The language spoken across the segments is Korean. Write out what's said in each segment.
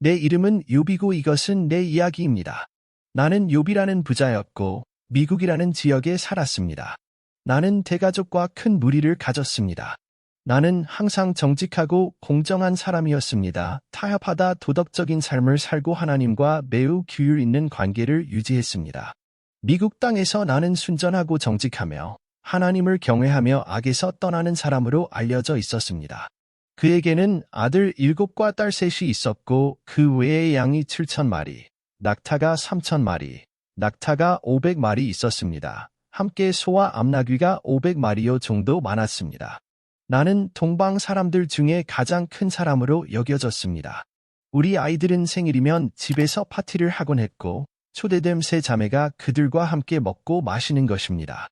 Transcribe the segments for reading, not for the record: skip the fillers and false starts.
내 이름은 욥이고 이것은 내 이야기입니다. 나는 욥이라는 부자였고 미국이라는 지역에 살았습니다. 나는 대가족과 큰 무리를 가졌습니다. 나는 항상 정직하고 공정한 사람이었습니다. 타협하다 도덕적인 삶을 살고 하나님과 매우 규율 있는 관계를 유지했습니다. 미국 땅에서 나는 순전하고 정직하며 하나님을 경외하며 악에서 떠나는 사람으로 알려져 있었습니다. 그에게는 아들 7과 딸 3이 있었고 그 외에 양이 7,000마리, 낙타가 3,000마리, 낙타가 500마리 있었습니다. 함께 소와 암나귀가 500마리여 정도 많았습니다. 나는 동방 사람들 중에 가장 큰 사람으로 여겨졌습니다. 우리 아이들은 생일이면 집에서 파티를 하곤 했고 초대됨 3자매가 그들과 함께 먹고 마시는 것입니다.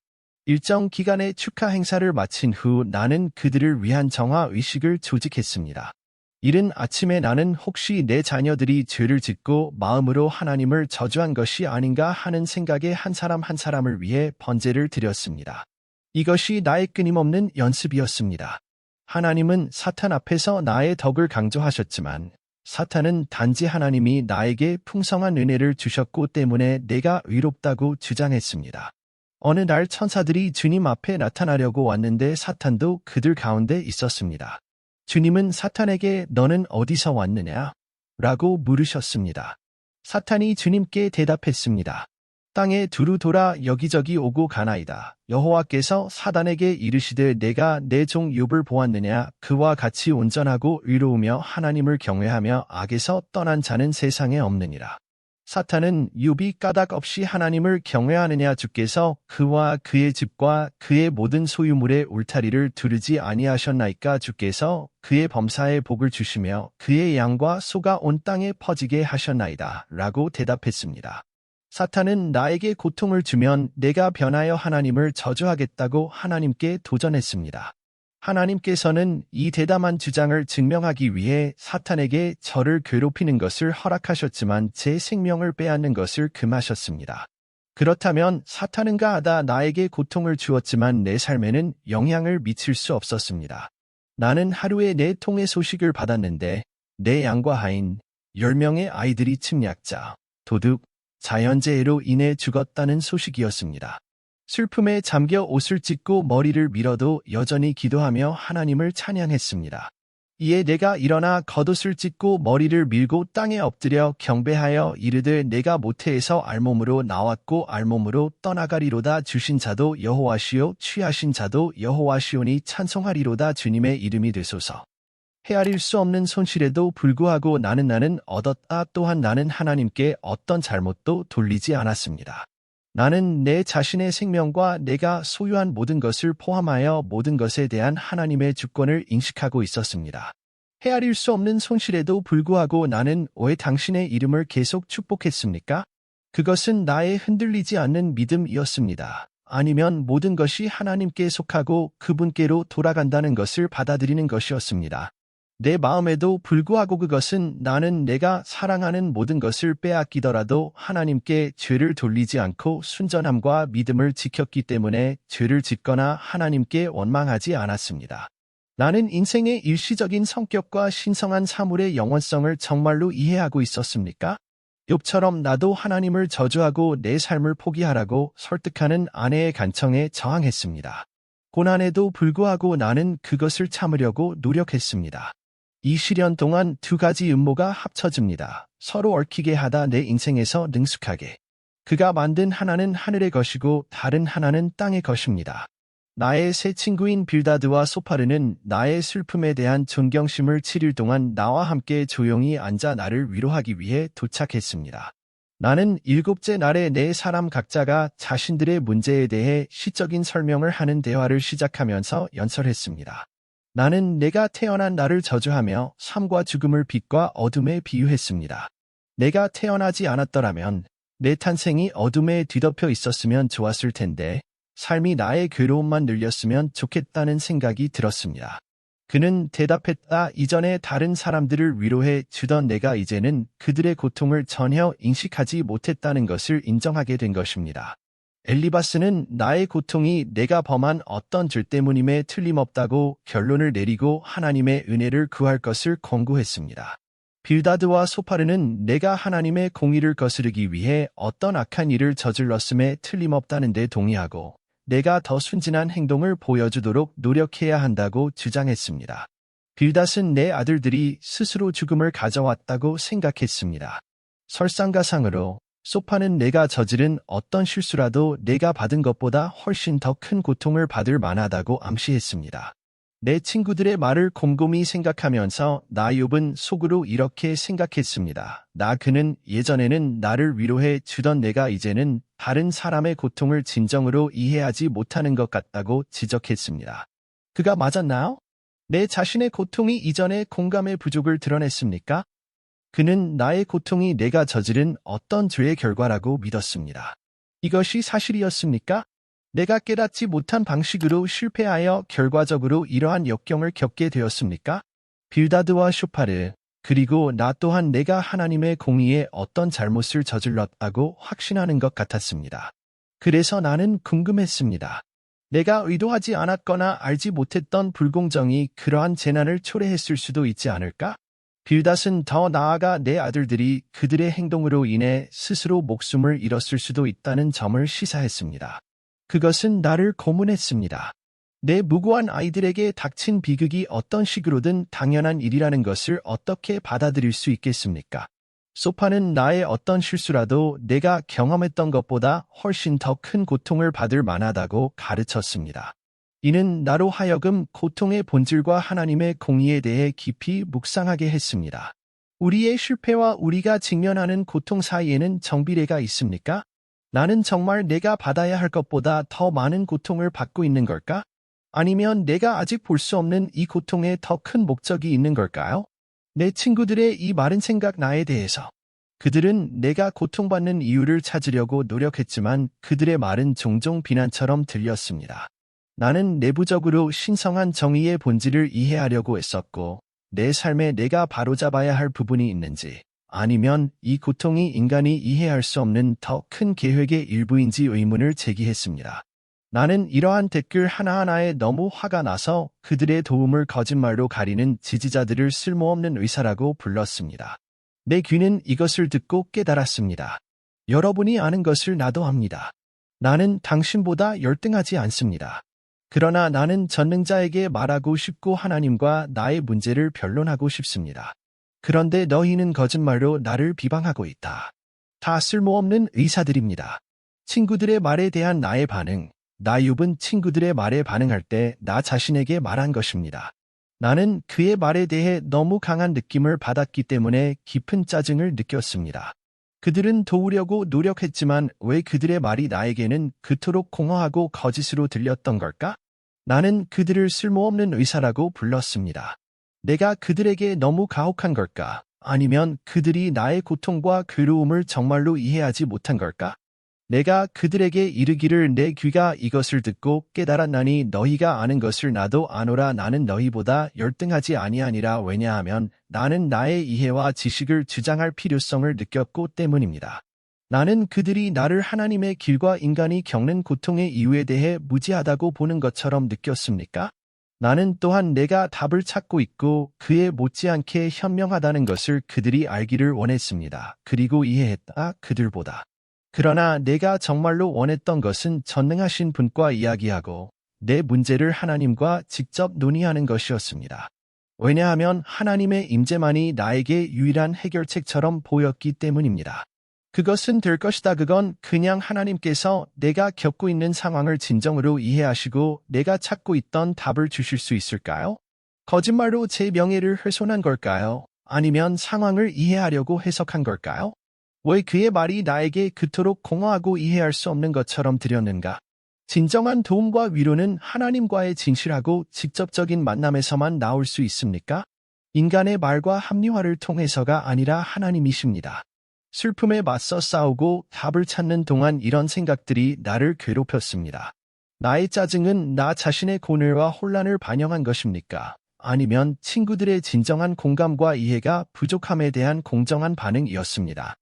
일정 기간의 축하 행사를 마친 후 나는 그들을 위한 정화 의식을 조직했습니다. 이른 아침에 나는 혹시 내 자녀들이 죄를 짓고 마음으로 하나님을 저주한 것이 아닌가 하는 생각에 한 사람 한 사람을 위해 번제를 드렸습니다. 이것이 나의 끊임없는 연습이었습니다. 하나님은 사탄 앞에서 나의 덕을 강조하셨지만 사탄은 단지 하나님이 나에게 풍성한 은혜를 주셨고 때문에 내가 의롭다고 주장했습니다. 어느 날 천사들이 주님 앞에 나타나려고 왔는데 사탄도 그들 가운데 있었습니다. 주님은 사탄에게 너는 어디서 왔느냐? 라고 물으셨습니다. 사탄이 주님께 대답했습니다. 땅에 두루 돌아 여기저기 오고 가나이다. 여호와께서 사단에게 이르시되 내가 내 종 욥을 보았느냐? 그와 같이 온전하고 의로우며 하나님을 경외하며 악에서 떠난 자는 세상에 없느니라. 사탄은 욥이 까닭 없이 하나님을 경외하느냐? 주께서 그와 그의 집과 그의 모든 소유물의 울타리를 두르지 아니하셨나이까? 주께서 그의 범사에 복을 주시며 그의 양과 소가 온 땅에 퍼지게 하셨나이다. 라고 대답했습니다. 사탄은 나에게 고통을 주면 내가 변하여 하나님을 저주하겠다고 하나님께 도전했습니다. 하나님께서는 이 대담한 주장을 증명하기 위해 사탄에게 저를 괴롭히는 것을 허락하셨지만 제 생명을 빼앗는 것을 금하셨습니다. 그렇다면 사탄은 가하다 나에게 고통을 주었지만 내 삶에는 영향을 미칠 수 없었습니다. 나는 하루에 4통의 소식을 받았는데 내 양과 하인, 10명의 아이들이 침략자, 도둑, 자연재해로 인해 죽었다는 소식이었습니다. 슬픔에 잠겨 옷을 찢고 머리를 밀어도 여전히 기도하며 하나님을 찬양했습니다. 이에 내가 일어나 겉옷을 찢고 머리를 밀고 땅에 엎드려 경배하여 이르되 내가 모태에서 알몸으로 나왔고 알몸으로 떠나가리로다. 주신 자도 여호와시요 취하신 자도 여호와시오니 찬송하리로다. 주님의 이름이 되소서. 헤아릴 수 없는 손실에도 불구하고 나는 얻었다. 또한 나는 하나님께 어떤 잘못도 돌리지 않았습니다. 나는 내 자신의 생명과 내가 소유한 모든 것을 포함하여 모든 것에 대한 하나님의 주권을 인식하고 있었습니다. 헤아릴 수 없는 손실에도 불구하고 나는 왜 당신의 이름을 계속 축복했습니까? 그것은 나의 흔들리지 않는 믿음이었습니다. 아니면 모든 것이 하나님께 속하고 그분께로 돌아간다는 것을 받아들이는 것이었습니다. 내 마음에도 불구하고 그것은 나는 내가 사랑하는 모든 것을 빼앗기더라도 하나님께 죄를 돌리지 않고 순전함과 믿음을 지켰기 때문에 죄를 짓거나 하나님께 원망하지 않았습니다. 나는 인생의 일시적인 성격과 신성한 사물의 영원성을 정말로 이해하고 있었습니까? 욥처럼 나도 하나님을 저주하고 내 삶을 포기하라고 설득하는 아내의 간청에 저항했습니다. 고난에도 불구하고 나는 그것을 참으려고 노력했습니다. 이 시련 동안 2가지 음모가 합쳐집니다. 서로 얽히게 하다 내 인생에서 능숙하게. 그가 만든 하나는 하늘의 것이고 다른 하나는 땅의 것입니다. 나의 새 친구인 빌다드와 소파르는 나의 슬픔에 대한 존경심을 7일 동안 나와 함께 조용히 앉아 나를 위로하기 위해 도착했습니다. 나는 7째 날에 4사람 각자가 자신들의 문제에 대해 시적인 설명을 하는 대화를 시작하면서 연설했습니다. 나는 내가 태어난 나를 저주하며 삶과 죽음을 빛과 어둠에 비유했습니다. 내가 태어나지 않았더라면 내 탄생이 어둠에 뒤덮여 있었으면 좋았을 텐데 삶이 나의 괴로움만 늘렸으면 좋겠다는 생각이 들었습니다. 그는 대답했다. 이전에 다른 사람들을 위로해 주던 내가 이제는 그들의 고통을 전혀 인식하지 못했다는 것을 인정하게 된 것입니다. 엘리바스는 나의 고통이 내가 범한 어떤 죄 때문임에 틀림없다고 결론을 내리고 하나님의 은혜를 구할 것을 권고했습니다. 빌다드와 소파르는 내가 하나님의 공의를 거스르기 위해 어떤 악한 일을 저질렀음에 틀림없다는 데 동의하고 내가 더 순진한 행동을 보여주도록 노력해야 한다고 주장했습니다. 빌닷은 내 아들들이 스스로 죽음을 가져왔다고 생각했습니다. 설상가상으로 소파는 내가 저지른 어떤 실수라도 내가 받은 것보다 훨씬 더 큰 고통을 받을 만하다고 암시했습니다. 내 친구들의 말을 곰곰이 생각하면서 나욥은 속으로 이렇게 생각했습니다. 그는 예전에는 나를 위로해 주던 내가 이제는 다른 사람의 고통을 진정으로 이해하지 못하는 것 같다고 지적했습니다. 그가 맞았나요? 내 자신의 고통이 이전에 공감의 부족을 드러냈습니까? 그는 나의 고통이 내가 저지른 어떤 죄의 결과라고 믿었습니다. 이것이 사실이었습니까? 내가 깨닫지 못한 방식으로 실패하여 결과적으로 이러한 역경을 겪게 되었습니까? 빌다드와 쇼파르, 그리고 나 또한 내가 하나님의 공의에 어떤 잘못을 저질렀다고 확신하는 것 같았습니다. 그래서 나는 궁금했습니다. 내가 의도하지 않았거나 알지 못했던 불공정이 그러한 재난을 초래했을 수도 있지 않을까? 빌닷은 더 나아가 내 아들들이 그들의 행동으로 인해 스스로 목숨을 잃었을 수도 있다는 점을 시사했습니다. 그것은 나를 고문했습니다. 내 무고한 아이들에게 닥친 비극이 어떤 식으로든 당연한 일이라는 것을 어떻게 받아들일 수 있겠습니까? 소파는 나의 어떤 실수라도 내가 경험했던 것보다 훨씬 더 큰 고통을 받을 만하다고 가르쳤습니다. 이는 나로 하여금 고통의 본질과 하나님의 공의에 대해 깊이 묵상하게 했습니다. 우리의 실패와 우리가 직면하는 고통 사이에는 정비례가 있습니까? 나는 정말 내가 받아야 할 것보다 더 많은 고통을 받고 있는 걸까? 아니면 내가 아직 볼 수 없는 이 고통에 더 큰 목적이 있는 걸까요? 내 친구들의 이 마른 생각 나에 대해서. 그들은 내가 고통받는 이유를 찾으려고 노력했지만 그들의 말은 종종 비난처럼 들렸습니다. 나는 내부적으로 신성한 정의의 본질을 이해하려고 했었고 내 삶에 내가 바로잡아야 할 부분이 있는지 아니면 이 고통이 인간이 이해할 수 없는 더 큰 계획의 일부인지 의문을 제기했습니다. 나는 이러한 댓글 하나하나에 너무 화가 나서 그들의 도움을 거짓말로 가리는 지지자들을 쓸모없는 의사라고 불렀습니다. 내 귀는 이것을 듣고 깨달았습니다. 여러분이 아는 것을 나도 압니다. 나는 당신보다 열등하지 않습니다. 그러나 나는 전능자에게 말하고 싶고 하나님과 나의 문제를 변론하고 싶습니다. 그런데 너희는 거짓말로 나를 비방하고 있다. 다 쓸모없는 의사들입니다. 친구들의 말에 대한 나의 반응. 나욥은 친구들의 말에 반응할 때 나 자신에게 말한 것입니다. 나는 그의 말에 대해 너무 강한 느낌을 받았기 때문에 깊은 짜증을 느꼈습니다. 그들은 도우려고 노력했지만 왜 그들의 말이 나에게는 그토록 공허하고 거짓으로 들렸던 걸까? 나는 그들을 쓸모없는 의사라고 불렀습니다. 내가 그들에게 너무 가혹한 걸까? 아니면 그들이 나의 고통과 괴로움을 정말로 이해하지 못한 걸까? 내가 그들에게 이르기를 내 귀가 이것을 듣고 깨달았나니 너희가 아는 것을 나도 아노라. 나는 너희보다 열등하지 아니하니라. 왜냐하면 나는 나의 이해와 지식을 주장할 필요성을 느꼈고 때문입니다. 나는 그들이 나를 하나님의 길과 인간이 겪는 고통의 이유에 대해 무지하다고 보는 것처럼 느꼈습니까? 나는 또한 내가 답을 찾고 있고 그에 못지않게 현명하다는 것을 그들이 알기를 원했습니다. 그리고 이해했다. 그들보다. 그러나 내가 정말로 원했던 것은 전능하신 분과 이야기하고 내 문제를 하나님과 직접 논의하는 것이었습니다. 왜냐하면 하나님의 임재만이 나에게 유일한 해결책처럼 보였기 때문입니다. 그것은 될 것이다. 그건 그냥 하나님께서 내가 겪고 있는 상황을 진정으로 이해하시고 내가 찾고 있던 답을 주실 수 있을까요? 거짓말로 제 명예를 훼손한 걸까요? 아니면 상황을 이해하려고 해석한 걸까요? 왜 그의 말이 나에게 그토록 공허하고 이해할 수 없는 것처럼 들렸는가? 진정한 도움과 위로는 하나님과의 진실하고 직접적인 만남에서만 나올 수 있습니까? 인간의 말과 합리화를 통해서가 아니라 하나님이십니다. 슬픔에 맞서 싸우고 답을 찾는 동안 이런 생각들이 나를 괴롭혔습니다. 나의 짜증은 나 자신의 고뇌와 혼란을 반영한 것입니까? 아니면 친구들의 진정한 공감과 이해가 부족함에 대한 공정한 반응이었습니다.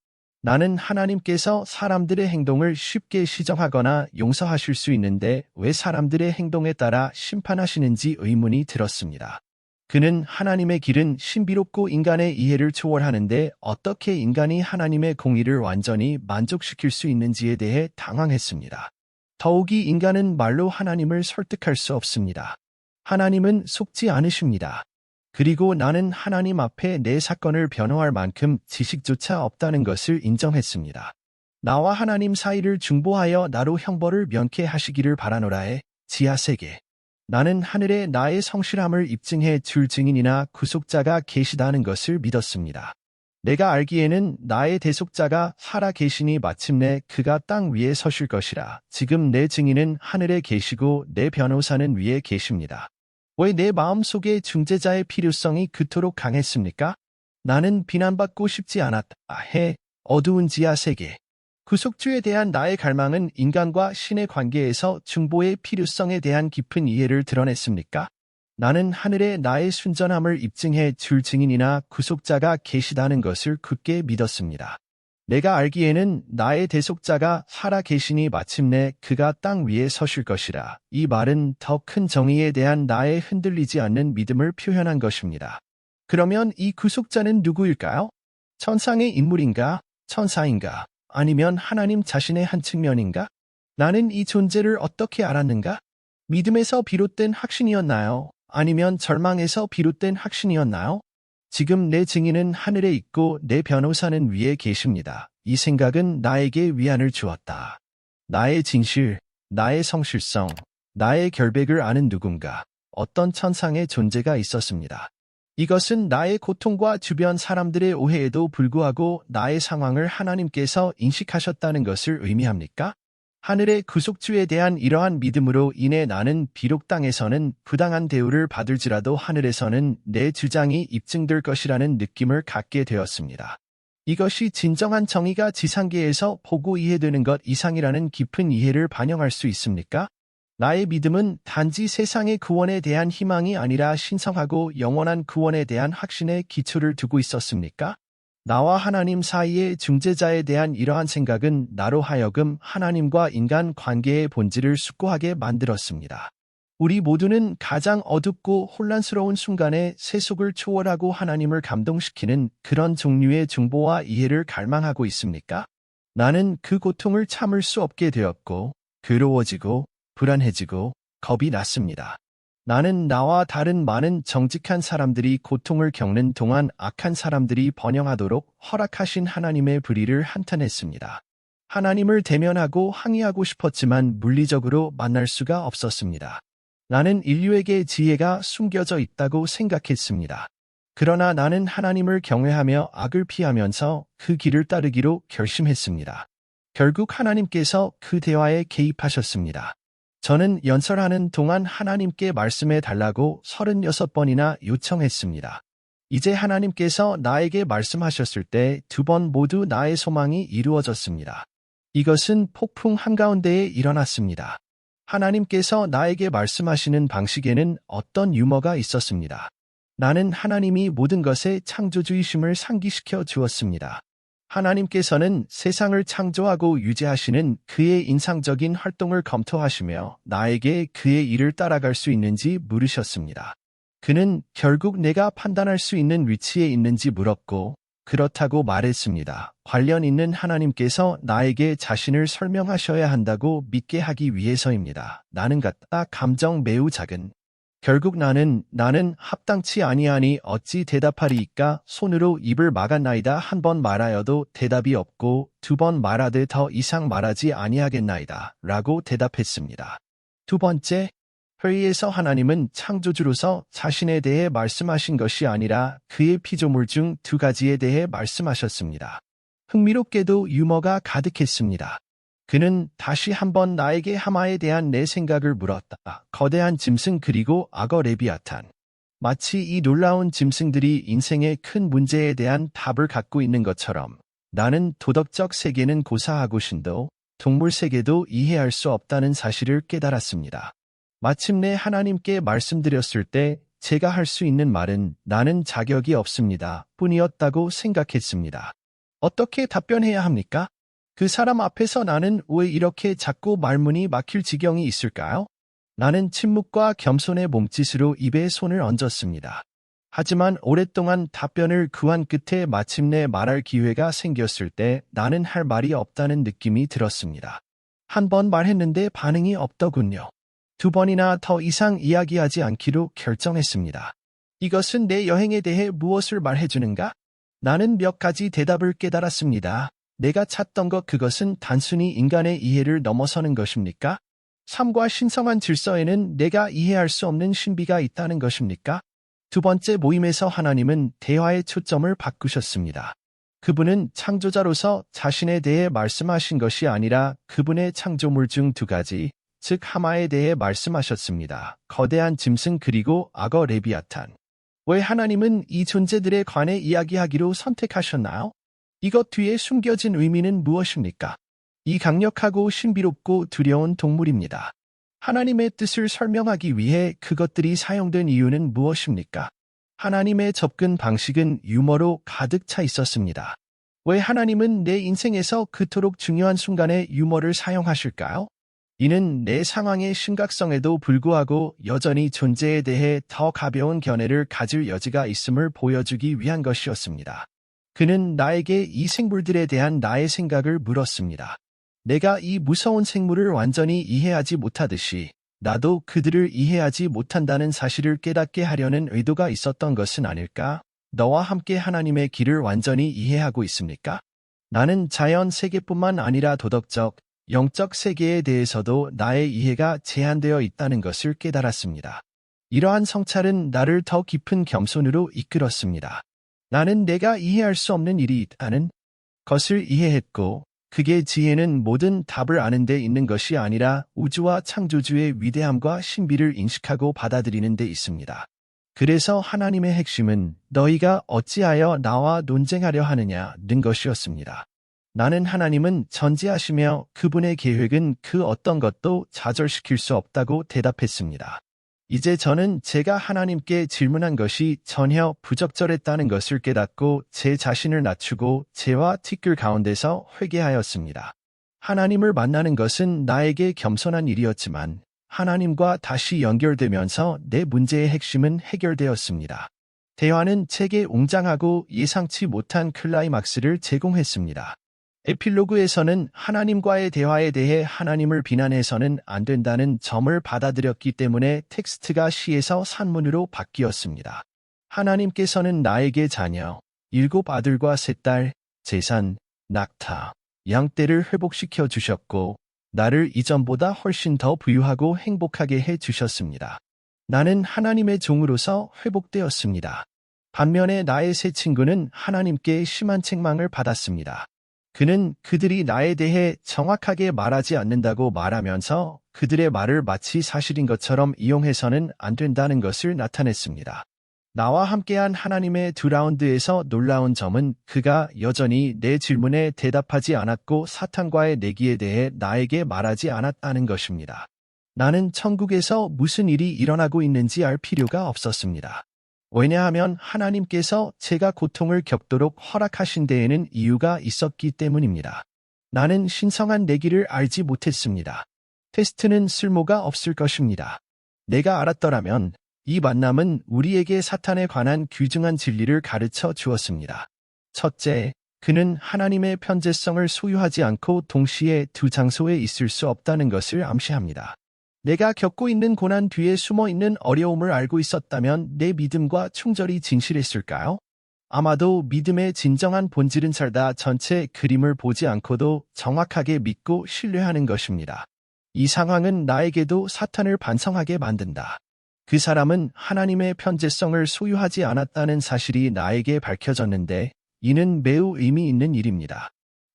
나는 하나님께서 사람들의 행동을 쉽게 시정하거나 용서하실 수 있는데 왜 사람들의 행동에 따라 심판하시는지 의문이 들었습니다. 그는 하나님의 길은 신비롭고 인간의 이해를 초월하는데 어떻게 인간이 하나님의 공의를 완전히 만족시킬 수 있는지에 대해 당황했습니다. 더욱이 인간은 말로 하나님을 설득할 수 없습니다. 하나님은 속지 않으십니다. 그리고 나는 하나님 앞에 내 사건을 변호할 만큼 지식조차 없다는 것을 인정했습니다. 나와 하나님 사이를 중보하여 나로 형벌을 면케하시기를 바라노라에 지하세계. 나는 하늘에 나의 성실함을 입증해 줄 증인이나 구속자가 계시다는 것을 믿었습니다. 내가 알기에는 나의 대속자가 살아 계시니 마침내 그가 땅 위에 서실 것이라. 지금 내 증인은 하늘에 계시고 내 변호사는 위에 계십니다. 왜 내 마음속에 중재자의 필요성이 그토록 강했습니까? 나는 비난받고 싶지 않았다. 어두운 지하 세계. 구속주에 대한 나의 갈망은 인간과 신의 관계에서 중보의 필요성에 대한 깊은 이해를 드러냈습니까? 나는 하늘에 나의 순전함을 입증해 줄 증인이나 구속자가 계시다는 것을 굳게 믿었습니다. 내가 알기에는 나의 대속자가 살아 계시니 마침내 그가 땅 위에 서실 것이라. 이 말은 더 큰 정의에 대한 나의 흔들리지 않는 믿음을 표현한 것입니다. 그러면 이 구속자는 누구일까요? 천상의 인물인가? 천사인가? 아니면 하나님 자신의 한 측면인가? 나는 이 존재를 어떻게 알았는가? 믿음에서 비롯된 확신이었나요? 아니면 절망에서 비롯된 확신이었나요? 지금 내 증인은 하늘에 있고 내 변호사는 위에 계십니다. 이 생각은 나에게 위안을 주었다. 나의 진실, 나의 성실성, 나의 결백을 아는 누군가, 어떤 천상의 존재가 있었습니다. 이것은 나의 고통과 주변 사람들의 오해에도 불구하고 나의 상황을 하나님께서 인식하셨다는 것을 의미합니까? 하늘의 구속주에 대한 이러한 믿음으로 인해 나는 비록 땅에서는 부당한 대우를 받을지라도 하늘에서는 내 주장이 입증될 것이라는 느낌을 갖게 되었습니다. 이것이 진정한 정의가 지상계에서 보고 이해되는 것 이상이라는 깊은 이해를 반영할 수 있습니까? 나의 믿음은 단지 세상의 구원에 대한 희망이 아니라 신성하고 영원한 구원에 대한 확신에 기초를 두고 있었습니까? 나와 하나님 사이의 중재자에 대한 이러한 생각은 나로 하여금 하나님과 인간 관계의 본질을 숙고하게 만들었습니다. 우리 모두는 가장 어둡고 혼란스러운 순간에 세속을 초월하고 하나님을 감동시키는 그런 종류의 중보와 이해를 갈망하고 있습니까? 나는 그 고통을 참을 수 없게 되었고, 괴로워지고, 불안해지고 겁이 났습니다. 나는 나와 다른 많은 정직한 사람들이 고통을 겪는 동안 악한 사람들이 번영하도록 허락하신 하나님의 불의를 한탄했습니다. 하나님을 대면하고 항의하고 싶었지만 물리적으로 만날 수가 없었습니다. 나는 인류에게 지혜가 숨겨져 있다고 생각했습니다. 그러나 나는 하나님을 경외하며 악을 피하면서 그 길을 따르기로 결심했습니다. 결국 하나님께서 그 대화에 개입하셨습니다. 저는 연설하는 동안 하나님께 말씀해 달라고 36번이나 요청했습니다. 이제 하나님께서 나에게 말씀하셨을 때 2번 모두 나의 소망이 이루어졌습니다. 이것은 폭풍 한가운데에 일어났습니다. 하나님께서 나에게 말씀하시는 방식에는 어떤 유머가 있었습니다. 나는 하나님이 모든 것의 창조주이심을 상기시켜 주었습니다. 하나님께서는 세상을 창조하고 유지하시는 그의 인상적인 활동을 검토하시며 나에게 그의 일을 따라갈 수 있는지 물으셨습니다. 그는 결국 내가 판단할 수 있는 위치에 있는지 물었고 그렇다고 말했습니다. 관련 있는 하나님께서 나에게 자신을 설명하셔야 한다고 믿게 하기 위해서입니다. 나는 같다 감정 매우 작은 결국 나는 합당치 아니하니 어찌 대답하리이까 손으로 입을 막았나이다. 한 번 말하여도 대답이 없고 2번 말하되 더 이상 말하지 아니하겠나이다 라고 대답했습니다. 2번째, 회의에서 하나님은 창조주로서 자신에 대해 말씀하신 것이 아니라 그의 피조물 중 2가지에 대해 말씀하셨습니다. 흥미롭게도 유머가 가득했습니다. 그는 다시 한번 나에게 하마에 대한 내 생각을 물었다. 거대한 짐승 그리고 악어 레비아탄. 마치 이 놀라운 짐승들이 인생의 큰 문제에 대한 답을 갖고 있는 것처럼 나는 도덕적 세계는 고사하고 신도, 동물 세계도 이해할 수 없다는 사실을 깨달았습니다. 마침내 하나님께 말씀드렸을 때 제가 할 수 있는 말은 나는 자격이 없습니다 뿐이었다고 생각했습니다. 어떻게 답변해야 합니까? 그 사람 앞에서 나는 왜 이렇게 자꾸 말문이 막힐 지경이 있을까요? 나는 침묵과 겸손의 몸짓으로 입에 손을 얹었습니다. 하지만 오랫동안 답변을 구한 끝에 마침내 말할 기회가 생겼을 때 나는 할 말이 없다는 느낌이 들었습니다. 한 번 말했는데 반응이 없더군요. 두 번이나 더 이상 이야기하지 않기로 결정했습니다. 이것은 내 여행에 대해 무엇을 말해주는가? 나는 몇 가지 대답을 깨달았습니다. 내가 찾던 것 그것은 단순히 인간의 이해를 넘어서는 것입니까? 삶과 신성한 질서에는 내가 이해할 수 없는 신비가 있다는 것입니까? 두 번째 모임에서 하나님은 대화의 초점을 바꾸셨습니다. 그분은 창조자로서 자신에 대해 말씀하신 것이 아니라 그분의 창조물 중 두 가지, 즉 하마에 대해 말씀하셨습니다. 거대한 짐승 그리고 악어 레비아탄. 왜 하나님은 이 존재들에 관해 이야기하기로 선택하셨나요? 이것 뒤에 숨겨진 의미는 무엇입니까? 이 강력하고 신비롭고 두려운 동물입니다. 하나님의 뜻을 설명하기 위해 그것들이 사용된 이유는 무엇입니까? 하나님의 접근 방식은 유머로 가득 차 있었습니다. 왜 하나님은 내 인생에서 그토록 중요한 순간에 유머를 사용하실까요? 이는 내 상황의 심각성에도 불구하고 여전히 존재에 대해 더 가벼운 견해를 가질 여지가 있음을 보여주기 위한 것이었습니다. 그는 나에게 이 생물들에 대한 나의 생각을 물었습니다. 내가 이 무서운 생물을 완전히 이해하지 못하듯이 나도 그들을 이해하지 못한다는 사실을 깨닫게 하려는 의도가 있었던 것은 아닐까? 너와 함께 하나님의 길을 완전히 이해하고 있습니까? 나는 자연 세계뿐만 아니라 도덕적, 영적 세계에 대해서도 나의 이해가 제한되어 있다는 것을 깨달았습니다. 이러한 성찰은 나를 더 깊은 겸손으로 이끌었습니다. 나는 내가 이해할 수 없는 일이 있다는 것을 이해했고, 그게 지혜는 모든 답을 아는 데 있는 것이 아니라 우주와 창조주의 위대함과 신비를 인식하고 받아들이는 데 있습니다. 그래서 하나님의 핵심은 너희가 어찌하여 나와 논쟁하려 하느냐는 것이었습니다. 나는 하나님은 전지하시며 그분의 계획은 그 어떤 것도 좌절시킬 수 없다고 대답했습니다. 이제 저는 제가 하나님께 질문한 것이 전혀 부적절했다는 것을 깨닫고 제 자신을 낮추고 재와 티끌 가운데서 회개하였습니다. 하나님을 만나는 것은 나에게 겸손한 일이었지만 하나님과 다시 연결되면서 내 문제의 핵심은 해결되었습니다. 대화는 제게 웅장하고 예상치 못한 클라이막스를 제공했습니다. 에필로그에서는 하나님과의 대화에 대해 하나님을 비난해서는 안 된다는 점을 받아들였기 때문에 텍스트가 시에서 산문으로 바뀌었습니다. 하나님께서는 나에게 자녀, 7 아들과 3딸, 재산, 낙타, 양떼를 회복시켜 주셨고 나를 이전보다 훨씬 더 부유하고 행복하게 해 주셨습니다. 나는 하나님의 종으로서 회복되었습니다. 반면에 나의 세 친구는 하나님께 심한 책망을 받았습니다. 그는 그들이 나에 대해 정확하게 말하지 않는다고 말하면서 그들의 말을 마치 사실인 것처럼 이용해서는 안 된다는 것을 나타냈습니다. 나와 함께한 하나님의 2라운드에서 놀라운 점은 그가 여전히 내 질문에 대답하지 않았고 사탄과의 내기에 대해 나에게 말하지 않았다는 것입니다. 나는 천국에서 무슨 일이 일어나고 있는지 알 필요가 없었습니다. 왜냐하면 하나님께서 제가 고통을 겪도록 허락하신 데에는 이유가 있었기 때문입니다. 나는 신성한 내기를 알지 못했습니다. 테스트는 쓸모가 없을 것입니다. 내가 알았더라면 이 만남은 우리에게 사탄에 관한 귀중한 진리를 가르쳐 주었습니다. 첫째, 그는 하나님의 편재성을 소유하지 않고 동시에 두 장소에 있을 수 없다는 것을 암시합니다. 내가 겪고 있는 고난 뒤에 숨어있는 어려움을 알고 있었다면 내 믿음과 충절이 진실했을까요? 아마도 믿음의 진정한 본질은 살다 전체 그림을 보지 않고도 정확하게 믿고 신뢰하는 것입니다. 이 상황은 나에게도 사탄을 반성하게 만든다. 그 사람은 하나님의 편재성을 소유하지 않았다는 사실이 나에게 밝혀졌는데 이는 매우 의미 있는 일입니다.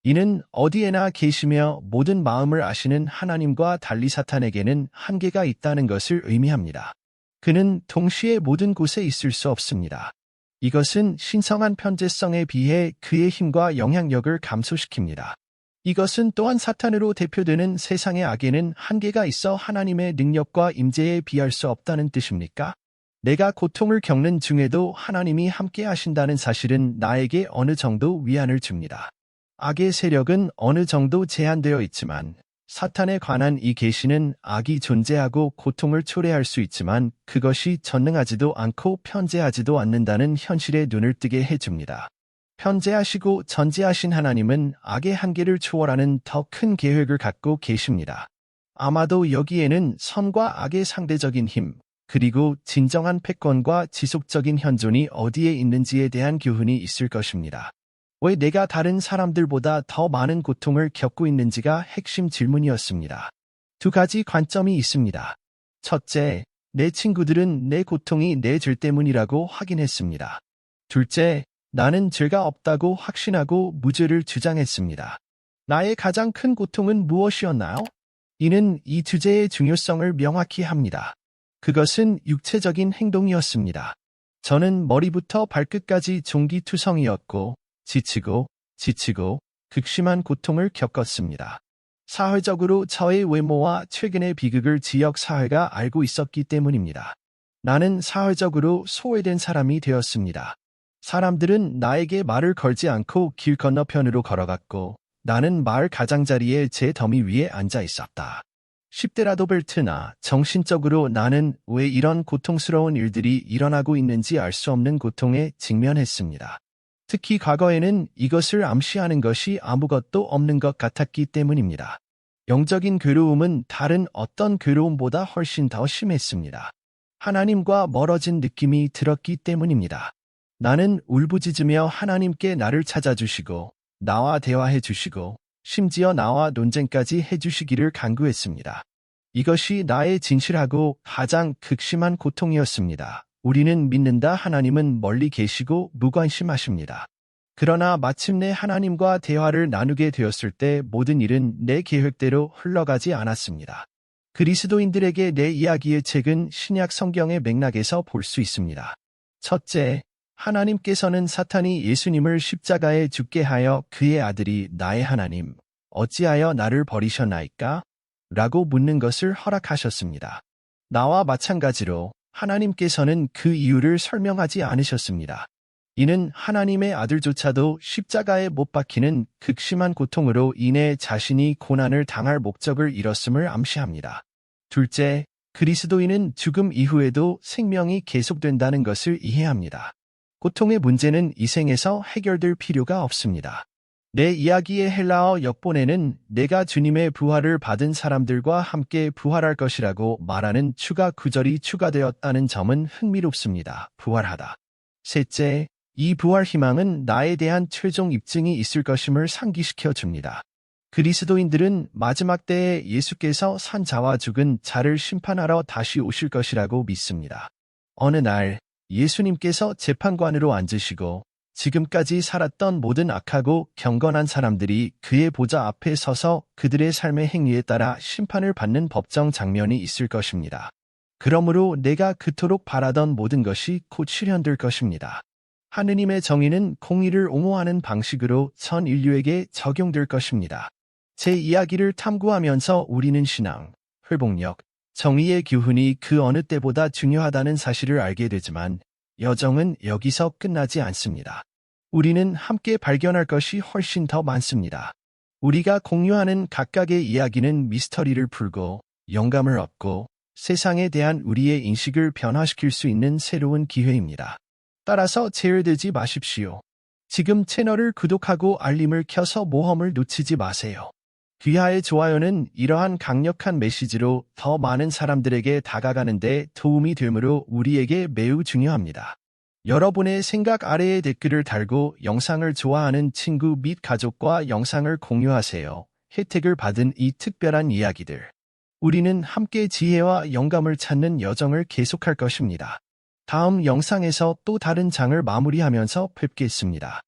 이는 어디에나 계시며 모든 마음을 아시는 하나님과 달리 사탄에게는 한계가 있다는 것을 의미합니다. 그는 동시에 모든 곳에 있을 수 없습니다. 이것은 신성한 편재성에 비해 그의 힘과 영향력을 감소시킵니다. 이것은 또한 사탄으로 대표되는 세상의 악에는 한계가 있어 하나님의 능력과 임재에 비할 수 없다는 뜻입니까? 내가 고통을 겪는 중에도 하나님이 함께 하신다는 사실은 나에게 어느 정도 위안을 줍니다. 악의 세력은 어느 정도 제한되어 있지만 사탄에 관한 이 계시는 악이 존재하고 고통을 초래할 수 있지만 그것이 전능하지도 않고 편재하지도 않는다는 현실에 눈을 뜨게 해줍니다. 편재하시고 전지하신 하나님은 악의 한계를 초월하는 더 큰 계획을 갖고 계십니다. 아마도 여기에는 선과 악의 상대적인 힘, 그리고 진정한 패권과 지속적인 현존이 어디에 있는지에 대한 교훈이 있을 것입니다. 왜 내가 다른 사람들보다 더 많은 고통을 겪고 있는지가 핵심 질문이었습니다. 두 가지 관점이 있습니다. 첫째, 내 친구들은 내 고통이 내 죄 때문이라고 확인했습니다. 둘째, 나는 죄가 없다고 확신하고 무죄를 주장했습니다. 나의 가장 큰 고통은 무엇이었나요? 이는 이 주제의 중요성을 명확히 합니다. 그것은 육체적인 행동이었습니다. 저는 머리부터 발끝까지 종기투성이었고 지치고 극심한 고통을 겪었습니다. 사회적으로 저의 외모와 최근의 비극을 지역 사회가 알고 있었기 때문입니다. 나는 사회적으로 소외된 사람이 되었습니다. 사람들은 나에게 말을 걸지 않고 길 건너편으로 걸어갔고 나는 마을 가장자리에 제 더미 위에 앉아 있었다. 10대라도 벨트나 정신적으로 나는 왜 이런 고통스러운 일들이 일어나고 있는지 알 수 없는 고통에 직면했습니다. 특히 과거에는 이것을 암시하는 것이 아무것도 없는 것 같았기 때문입니다. 영적인 괴로움은 다른 어떤 괴로움보다 훨씬 더 심했습니다. 하나님과 멀어진 느낌이 들었기 때문입니다. 나는 울부짖으며 하나님께 나를 찾아주시고 나와 대화해 주시고 심지어 나와 논쟁까지 해주시기를 간구했습니다. 이것이 나의 진실하고 가장 극심한 고통이었습니다. 우리는 믿는다 하나님은 멀리 계시고 무관심하십니다. 그러나 마침내 하나님과 대화를 나누게 되었을 때 모든 일은 내 계획대로 흘러가지 않았습니다. 그리스도인들에게 내 이야기의 책은 신약 성경의 맥락에서 볼 수 있습니다. 첫째, 하나님께서는 사탄이 예수님을 십자가에 죽게 하여 그의 아들이 나의 하나님, 어찌하여 나를 버리셨나이까? 라고 묻는 것을 허락하셨습니다. 나와 마찬가지로 하나님께서는 그 이유를 설명하지 않으셨습니다. 이는 하나님의 아들조차도 십자가에 못 박히는 극심한 고통으로 인해 자신이 고난을 당할 목적을 잃었음을 암시합니다. 둘째, 그리스도인은 죽음 이후에도 생명이 계속된다는 것을 이해합니다. 고통의 문제는 이 생에서 해결될 필요가 없습니다. 내 이야기의 헬라어 역본에는 내가 주님의 부활을 받은 사람들과 함께 부활할 것이라고 말하는 추가 구절이 추가되었다는 점은 흥미롭습니다. 부활하다. 셋째, 이 부활 희망은 나에 대한 최종 입증이 있을 것임을 상기시켜 줍니다. 그리스도인들은 마지막 때에 예수께서 산 자와 죽은 자를 심판하러 다시 오실 것이라고 믿습니다. 어느 날 예수님께서 재판관으로 앉으시고 지금까지 살았던 모든 악하고 경건한 사람들이 그의 보좌 앞에 서서 그들의 삶의 행위에 따라 심판을 받는 법정 장면이 있을 것입니다. 그러므로 내가 그토록 바라던 모든 것이 곧 실현될 것입니다. 하느님의 정의는 공의를 옹호하는 방식으로 전 인류에게 적용될 것입니다. 제 이야기를 탐구하면서 우리는 신앙, 회복력, 정의의 교훈이 그 어느 때보다 중요하다는 사실을 알게 되지만 여정은 여기서 끝나지 않습니다. 우리는 함께 발견할 것이 훨씬 더 많습니다. 우리가 공유하는 각각의 이야기는 미스터리를 풀고 영감을 얻고 세상에 대한 우리의 인식을 변화시킬 수 있는 새로운 기회입니다. 따라서 제외되지 마십시오. 지금 채널을 구독하고 알림을 켜서 모험을 놓치지 마세요. 귀하의 좋아요는 이러한 강력한 메시지로 더 많은 사람들에게 다가가는 데 도움이 되므로 우리에게 매우 중요합니다. 여러분의 생각 아래에 댓글을 달고 영상을 좋아하는 친구 및 가족과 영상을 공유하세요. 혜택을 받은 이 특별한 이야기들. 우리는 함께 지혜와 영감을 찾는 여정을 계속할 것입니다. 다음 영상에서 또 다른 장을 마무리하면서 뵙겠습니다.